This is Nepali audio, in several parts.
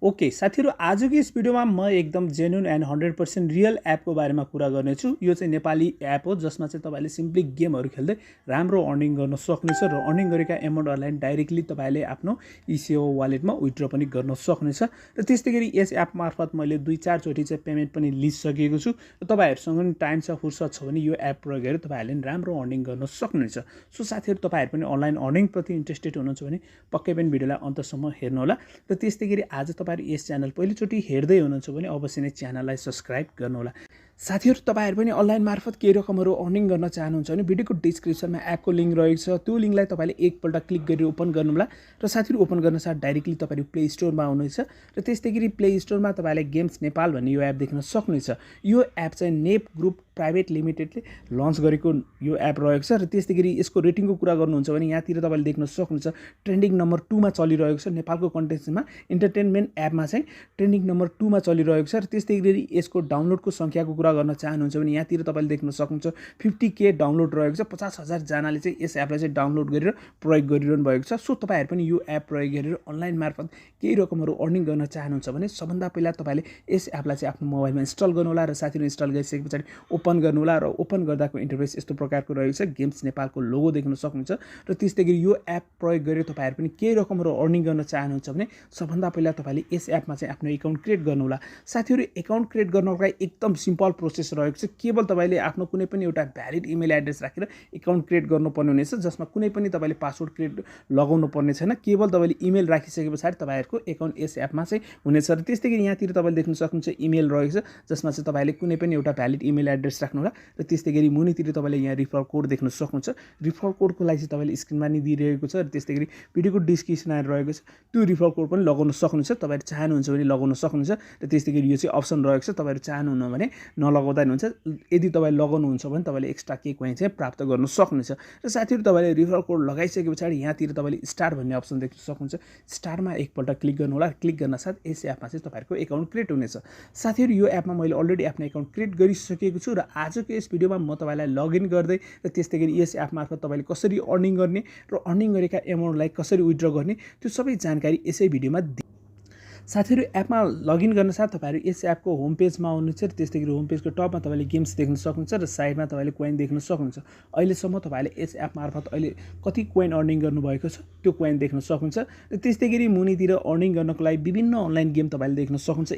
ओके साथीहरु आजको यस भिडियोमा म एकदम जेन्युइन एन्ड 100% रियल एपको बारेमा कुरा गर्नेछु। यो चाहिँ नेपाली एप हो जसमा चाहिँ तपाईले सिम्पली गेमहरु खेल्दै राम्रो अर्निङ गर्न सक्नुहुन्छ र अर्निङ गरेका एमाउन्टहरुलाई डाइरेक्टली तपाईले आफ्नो esewa वालेटमा विथड्र पनि गर्न सक्नुहुन्छ। र त्यस्तैगरी यस एप मार्फत मैले 2-4 चोटी चाहिँ पेमेन्ट पनि लिइसकेको छु। र तपाईहरुसँग पनि टाइम छ फुर्सद छ भने यो एप प्रयोग गरेर तपाईहरुले राम्रो अर्निङ गर्न सक्नुहुन्छ। सो साथीहरु तपाईहरु पनि अनलाइन अर्निङ प्रति इन्ट्रेस्टेड हुनुहुन्छ भने पक्कै पनि भिडियोलाई अन्तसम्म हेर्नु होला। र त्यस्तैगरी आज तपाईहरु यस च्यानल पहिलोचोटी हेर्दै हुनुहुन्छ भने अवश्य नै च्यानललाई सब्स्क्राइब गर्नु होला। साथीहरु तपाईहरु पनि अनलाइन मार्फत केही रकमहरु अर्निङ गर्न चाहनुहुन्छ भने भिडियोको डिस्क्रिप्सनमा एपको लिंक रहेको छ। त्यो लिंकलाई तपाईले एकपल्ट क्लिक गरेर ओपन गर्नु होला र साथीहरु ओपन गर्न साथ डाइरेक्टली तपाईहरु प्ले स्टोरमा आउनुहुन्छ र त्यस्तैगरी प्ले स्टोरमा तपाईले गेम्स नेपाल भन्ने यो एप देख्न सक्नुहुन्छ। यो एप चाहिँ नेप ग्रुप प्राइभेट लिमिटेडले लन्च गरेको यो एप रहेको छ। र त्यस्तैगरी यसको रेटिङको कुरा गर्नुहुन्छ भने यहाँतिर तपाईले देख्न सक्नुहुन्छ ट्रेन्डिङ नम्बर 2 मा चलिरहेको छ। नेपालको कन्टेन्टमा इन्टरटेनमेन्ट एपमा चाहिँ ट्रेन्डिङ नम्बर 2 मा चलिरहेको छ। र त्यस्तैगरी यसको डाउनलोडको संख्याको कुरा गर्न चाहनुहुन्छ भने यहाँतिर तपाईले देख्न सक्नुहुन्छ 50k डाउनलोड रहेको छ। 50,000 जनाले चाहिँ यस एपलाई चाहिँ डाउनलोड गरेर प्रयोग गरिरहनु भएको छ। सो तपाईहरु पनि यो एप प्रयोग गरेर अनलाइन मार्फत केही रकमहरु अर्निङ गर्न चाहनुहुन्छ भने सबभन्दा पहिला तपाईले यस एपलाई चाहिँ आफ्नो मोबाइलमा इन्स्टल गर्नु होला र साथीहरु इन्स्टल गरिसकेपछि ओपन गर्नु होला र ओपन गर्दाको इन्टरफेस यस्तो प्रकारको रहेको छ। गेम्स नेपालको लोगो देख्न सक्नुहुन्छ र त्यस्तैगरी यो एप प्रयोग गरेर तपाईहरु पनि केही रकमहरु अर्निङ गर्न चाहनुहुन्छ भने सबभन्दा पहिला तपाईले यस एपमा चाहिँ आफ्नो अकाउन्ट क्रिएट गर्नु होला। साथीहरु अकाउन्ट क्रिएट गर्नको लागि एकदम सिम्पल प्रोसेस रहेको छ। केवल तपाईले आफ्नो कुनै पनि एउटा भ्यालिड इमेल एड्रेस राखेर अकाउन्ट क्रिएट गर्नुपर्ने हुनेछ जसमा कुनै पनि तपाईले पासवर्ड क्रिएट लगाउनु पर्ने छैन। केवल तपाईले इमेल राखिसकेपछि तपाईहरुको अकाउन्ट यस एपमा चाहिँ हुनेछ। र त्यस्तैगरी यहाँतिर तपाईले देख्न सक्नुहुन्छ इमेल रहेको छ जसमा चाहिँ तपाईले कुनै पनि एउटा भ्यालिड इमेल एड्रेस राख्नु होला। र त्यस्तैगरी मुनितिर तपाईले यहाँ रिफर कोड देख्न सक्नुहुन्छ। रिफर कोडको लागि चाहिँ तपाईले स्क्रिनमा नि दिइरहेको छ। र त्यस्तैगरी भिडियोको डिस्क्रिप्सनमा रहेको छ त्यो रिफर कोड पनि लगाउन सक्नुहुन्छ। तपाईहरु चाहनुहुन्छ भने लगाउन सक्नुहुन्छ। र त्यस्तैगरी यो चाहिँ अप्सन रहेको छ तपाईहरु चाहनुहुन्न भने नलगाउँदा नि हुन्छ। यदि तपाईले लगाउनुहुन्छ भने तपाईले एक्स्ट्रा के कोइन चाहिँ प्राप्त गर्न सक्नुहुन्छ। र साथीहरु तपाईले रिफर कोड लगाइसकेपछि यहाँतिर तपाईले स्टार भन्ने अप्सन देख्न सक्नुहुन्छ। स्टारमा एकपल्ट क्लिक गर्नु होला। क्लिक गर्न साथ यस एपमा चाहिँ तपाईहरुको अकाउन्ट क्रिएट हुनेछ। साथीहरु यो एपमा मैले अलरेडी आफ्नो अकाउन्ट क्रिएट गरिसकेको छु र आजको यस भिडियोमा म तपाईलाई लगइन गर्दै र त्यस्तैगरी यस एप मार्फत तपाईले कसरी अर्निङ गर्ने र अर्निङ गरेका एमाउन्टलाई कसरी विथड्र गर्ने त्यो सबै जानकारी यसै भिडियोमा साथीहरु एपमा लगइन गर्न साथ तपाईहरु यस एपको होम पेजमा आउनुहुन्छ। र त्यस्तैगरी होम पेजको टपमा तपाईले गेम्स देख्न सक्नुहुन्छ र साइडमा तपाईले कोइन देख्न सक्नुहुन्छ। अहिलेसम्म तपाईले यस एप मार्फत अहिले कति कोइन अर्निङ गर्नु भएको छ त्यो कोइन देख्न सक्नुहुन्छ। र त्यस्तैगरी मुनितिर अर्निङ गर्नको लागि विभिन्न अनलाइन गेम तपाईले देख्न सक्नुहुन्छ।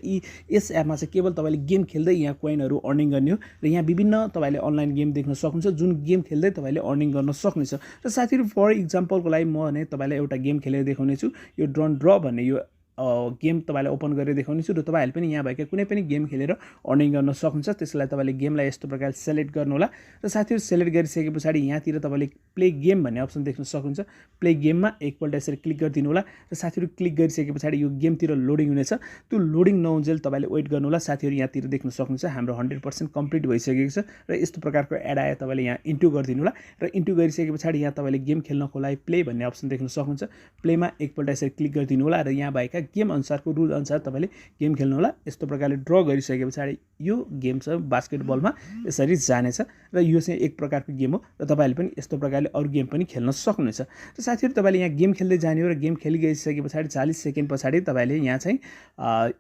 यस एपमा चाहिँ केवल तपाईले गेम खेल्दै यहाँ कोइनहरु अर्निङ गर्ने हो। र यहाँ विभिन्न तपाईले अनलाइन गेम देख्न सक्नुहुन्छ जुन गेम खेल्दै तपाईले अर्निङ गर्न सक्नुहुन्छ। र साथीहरु फर एक्जाम्पलको लागि म भने तपाईलाई एउटा गेम खेलेर देखाउने छु। यो ड्रोन ड्र भन्ने यो गेम तपाईलाई ओपन गरेर देखाउने छु। र तपाईहरुले पनि यहाँ भएका कुनै पनि गेम खेलेर अर्निङ गर्न सक्नुहुन्छ। त्यसलाई तपाईले गेमलाई यस्तो प्रकारले सिलेक्ट गर्नु होला। र साथीहरु सिलेक्ट गरिसकेपछि यहाँतिर तपाईले प्ले गेम भन्ने अप्सन देख्न सक्नुहुन्छ। प्ले गेममा एकपल्ट यसरी क्लिक गरिदिनु होला। र साथीहरु क्लिक गरिसकेपछि यो गेमतिर लोडिङ हुनेछ। त्यो लोडिङ नहुन्जेल तपाईले वेट गर्नु होला। साथीहरु यहाँतिर देख्न सक्नुहुन्छ हाम्रो 100% कम्प्लिट भइसकेको छ। र यस्तो प्रकारको एड आयो तपाईले यहाँ इन्टु गरिदिनु होला। र इन्टु गरिसकेपछि यहाँ तपाईले गेम खेल्नको लागि प्ले भन्ने अप्सन देख्न सक्नुहुन्छ। प्लेमा एकपल्ट यसरी क्लिक गरिदिनु होला र यहाँ भएका गेम अनुसारको रुल अनुसार तपाईले गेम खेल्नु होला। यस्तो प्रकारले ड्र गरिसकेपछि यो गेम चाहिँ बास्केटबलमा यसरी जानेछ। र यो चाहिँ एक प्रकारको गेम हो र तपाईले पनि यस्तो प्रकारले अरु गेम पनि खेल्न सक्नुहुन्छ। र साथीहरु तपाईले यहाँ गेम खेल्दै जाने हो र गेम खेलिसकेपछि 40 सेकेन्ड पछाडी तपाईले यहाँ चाहिँ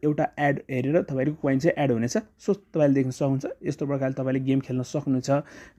एउटा एड हेरेर तपाईहरुको कोइन चाहिँ एड हुनेछ। सो तपाईले देख्न सक्नुहुन्छ यस्तो प्रकारले तपाईले गेम खेल्न सक्नुहुन्छ।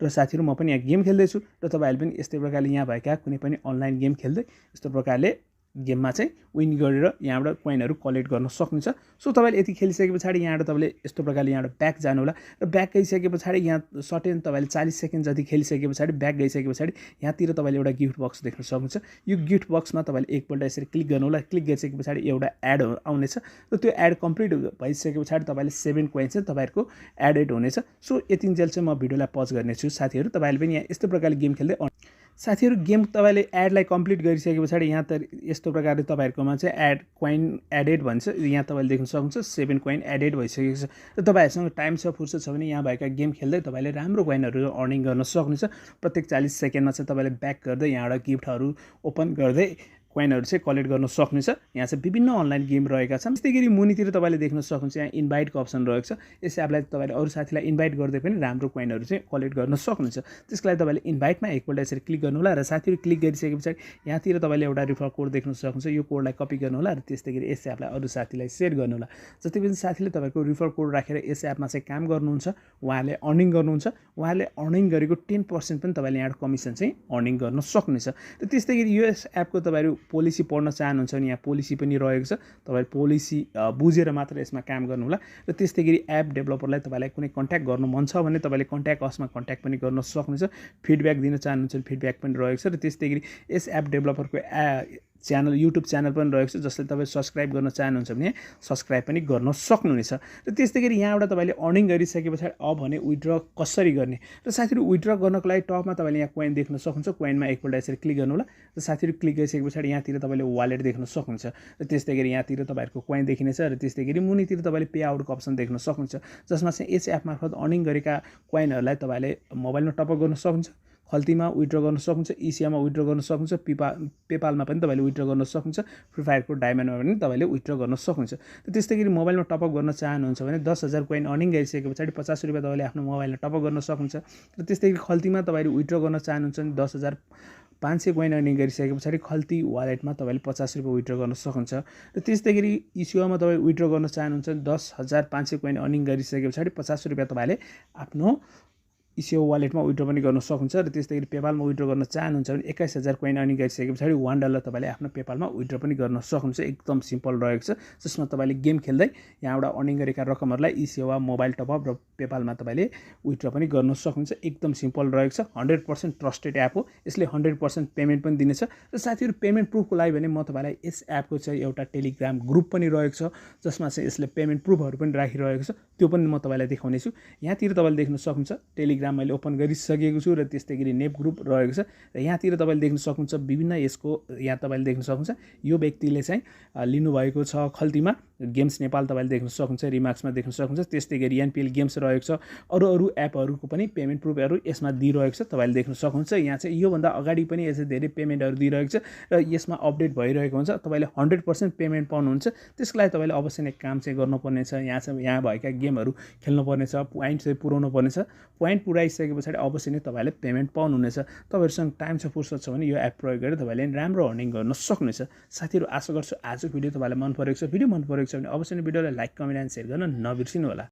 र साथीहरु म पनि यहाँ गेम खेल्दै छु र तपाईहरुले पनि यस्तै प्रकारले यहाँ भएका कुनै पनि अनलाइन गेम खेल्दै यस्तो प्रकारले गेममा चाहिँ विन गरेर यहाँबाट कोइनहरु कलेक्ट गर्न सक्नुहुन्छ। सो तपाईले यति खेलिसकेपछि यहाँबाट तपाईले यस्तो प्रकारले यहाँबाट ब्याक जानु होला। र ब्याक गइसकेपछि यहाँ सर्टेन तपाईले 40 सेकेन्ड जति खेलिसकेपछि ब्याक गइसकेपछि यहाँतिर तपाईले एउटा गिफ्ट बक्स देख्न सक्नुहुन्छ। यो गिफ्ट बक्समा तपाईले एकपल्ट यसरी क्लिक गर्नु होला। क्लिक गरिसकेपछि एउटा एड आउनेछ र त्यो एड कम्प्लिट भइसकेपछि तपाईले 7 कोइन चाहिँ तपाईहरुको एडेड हुनेछ। सो यतिन्जेल चाहिँ म भिडियोलाई पज गर्नेछु। साथीहरु तपाईले पनि यहाँ यस्तो प्रकारले गेम खेल्दै साथीहरु गेम तपाईले एडलाई कम्प्लिट गरिसकेपछि यहाँ त यस्तो प्रकारले तपाईहरुकोमा चाहिँ एड कोइन एडेड भन्छ। यहाँ तपाईले देख्न सक्नुहुन्छ 7 कोइन एडेड भइसकेको छ। र तपाईहरुसँग टाइम छ फुर्सद छ भने यहाँ भएका गेम खेल्दै तपाईले राम्रो कोइनहरु अर्निङ गर्न सक्नुहुन्छ। प्रत्येक 40 सेकेन्डमा चाहिँ तपाईले ब्याक गर्दै यहाँबाट गिफ्टहरु ओपन गर्दै कोइनहरु चाहिँ कलेक्ट गर्न सक्नुहुन्छ। यहाँ चाहिँ विभिन्न अनलाइन गेम रहेका छन्। त्यसैगरी मुनितिर तपाईले देख्न सक्नुहुन्छ यहाँ इन्भाइटको अप्सन रहेको छ। यस एपलाई तपाईले अरु साथीलाई इन्भाइट गर्दै पनि राम्रो कोइनहरु चाहिँ कलेक्ट गर्न सक्नुहुन्छ। त्यसको लागि तपाईले इन्भाइटमा एकपल्ट यसरी क्लिक गर्नु होला र साथीहरु क्लिक गरिसकेपछि यहाँतिर तपाईले एउटा रिफर कोड देख्न सक्नुहुन्छ। यो कोडलाई कपी गर्नु होला र त्यसैगरी यस एपलाई अरु साथीलाई शेयर गर्नु होला। जति पनि साथीले तपाईको रिफर कोड राखेर यस एपमा चाहिँ काम गर्नुहुन्छ, उहाँले अर्निङ गर्नुहुन्छ, उहाँले अर्निङ गरेको 10% पनि तपाईले यहाँ कमिसन चाहिँ अर्निङ गर्न सक्नुहुन्छ। र त्यसैगरी यो एपको तपाईहरु पोलिसी पढ्न चाहनुहुन्छ भने यहाँ पोलिसी पनि रहेको छ। तपाईहरु पोलिसी बुझेर मात्र यसमा काम गर्नु होला। र त्यसैगरी एप डेभलपरलाई तपाईलाई कुनै कन्ट्याक्ट गर्नु मन छ भने तपाईले कन्ट्याक्ट असमा कन्ट्याक्ट पनि गर्न सक्नुहुन्छ। फिडब्याक दिन चाहनुहुन्छ भने फिडब्याक पनि रहेको छ। र त्यसैगरी यस एप डेभलपरको च्यानल युट्युब च्यानल पनि रहेको छ, जसले तपाईले सब्स्क्राइब गर्न चाहनुहुन्छ भने सब्स्क्राइब पनि गर्न सक्नुहुनेछ। र त्यसैगरी यहाँबाट तपाईले अर्निङ गरिसकेपछि अब भने विथड्र कसरी गर्ने र साथीहरु विथड्र गर्नको लागि टपमा तपाईले यहाँ कोइन देख्न सक्नुहुन्छ। कोइनमा एकपल्ट यसरी क्लिक गर्नु होला र साथीहरु क्लिक गरिसकेपछि यहाँतिर तपाईले वालेट देख्न सक्नुहुन्छ। र त्यसैगरी यहाँतिर तपाईहरुको कोइन देखिनेछ र त्यसैगरी मुनितिर तपाईले पे आउटको अप्सन देख्न सक्नुहुन्छ, जसमा चाहिँ यस एप मार्फत अर्निङ गरेका कोइनहरुलाई तपाईले मोबाइलमा टपअप गर्न सक्नुहुन्छ। खल्तीमा विथड्र गर्न सक्नुहुन्छ, ईसियामा विथड्र गर्न सक्नुहुन्छ, पेपालमा पनि तपाईले विथड्र गर्न सक्नुहुन्छ, फ्री फायरको डायमन्डमा पनि तपाईले विथड्र गर्न सक्नुहुन्छ। र त्यसैगरी मोबाइलमा टपअप गर्न चाहनुहुन्छ भने 10,000 कोइन अर्निङ गरिसकेपछि 50 रुपैयाँ तपाईले आफ्नो मोबाइलमा टपअप गर्न सक्नुहुन्छ। र त्यसैगरी खल्तीमा तपाईले विथड्र गर्न चाहनुहुन्छ भने 10,500 कोइन अर्निङ गरिसकेपछि खल्ती वालेटमा तपाईले 50 रुपैयाँ विथड्र गर्न सक्नुहुन्छ। र त्यसैगरी इस्युमा तपाईले विथड्र गर्न चाहनुहुन्छ भने 10,500 कोइन अर्निङ गरिसकेपछि 50 रुपैयाँ तपाईले आफ्नो इसेवा वालेटमा विथड्र पनि गर्न सक्नुहुन्छ। र त्यसैगरी पेपालमा विथड्र गर्न चाहनुहुन्छ भने 21,000 कोइन अर्निङ गरिसकेपछि $1 तपाईले आफ्नो पेपालमा विथड्र पनि गर्न सक्नुहुन्छ। एकदम सिम्पल रहेको छ, जसमा तपाईले गेम खेल्दै यहाँबाट अर्निङ गरेका रकमहरुलाई इसेवा मोबाइल टपअप र पेपालमा तपाईले विथड्र पनि गर्न सक्नुहुन्छ। एकदम सिम्पल रहेको छ। 100% ट्रस्टेड एप हो। यसले 100% पेमेन्ट पनि दिनेछ। र साथीहरु पेमेन्ट प्रुफको लागि भने म तपाईलाई यस एपको चाहिँ एउटा टेलिग्राम ग्रुप पनि रहेको छ, जसमा चाहिँ यसले पेमेन्ट प्रुफहरु पनि राखिरहेको छ। त्यो पनि म तपाईलाई देखाउने छु। यहाँतिर तपाईले देख्न सक्नुहुन्छ टेलिग्राम मैले ओपन गरिसकेको छु र त्यसैगरी नेप ग्रुप रहेको छ। र यहाँतिर तपाईले देख्न सक्नुहुन्छ विभिन्न यसको यहाँ तपाईले देख्न सक्नुहुन्छ यो व्यक्तिले चाहिँ लिनुभएको छ खल्तीमा गेम्स नेपाल तपाईले देख्न सक्नुहुन्छ, रिमार्क्समा देख्न सक्नुहुन्छ। त्यसैगरी एनपीएल गेम्स रहेको छ। अरु एपहरुको पनि पेमेन्ट प्रुफहरु यसमा दिइरहेको छ, तपाईले देख्न सक्नुहुन्छ। यहाँ चाहिँ यो भन्दा अगाडि पनि यसले धेरै पेमेन्टहरु दिइरहेको छ र यसमा अपडेट भइरहेको हुन्छ। तपाईले 100% पेमेन्ट पाउनुहुन्छ। त्यसको लागि तपाईले अवश्य नै काम चाहिँ गर्नुपर्ने छ। यहाँ भएका गेमहरु खेल्नुपर्ने छ, पोइन्ट चाहिँ पुर्याउनु पर्ने छ। पोइन्ट पुराइसकेपछि अवश्य नै तपाईले पेमेन्ट पाउनुहुनेछ। तपाईहरुसँग टाइम छ, फुर्सद छ भने यो एप प्रयोग गरेर तपाईले राम्रो अर्निङ गर्न सक्नुहुनेछ। साथीहरु आशा गर्छु आजको भिडियो तपाईलाई मन परेको छ। भिडियो मन परेको छ भने अवश्य नै भिडियोलाई लाइक, कमेन्ट एन्ड शेयर गर्न नबिर्सिनु होला।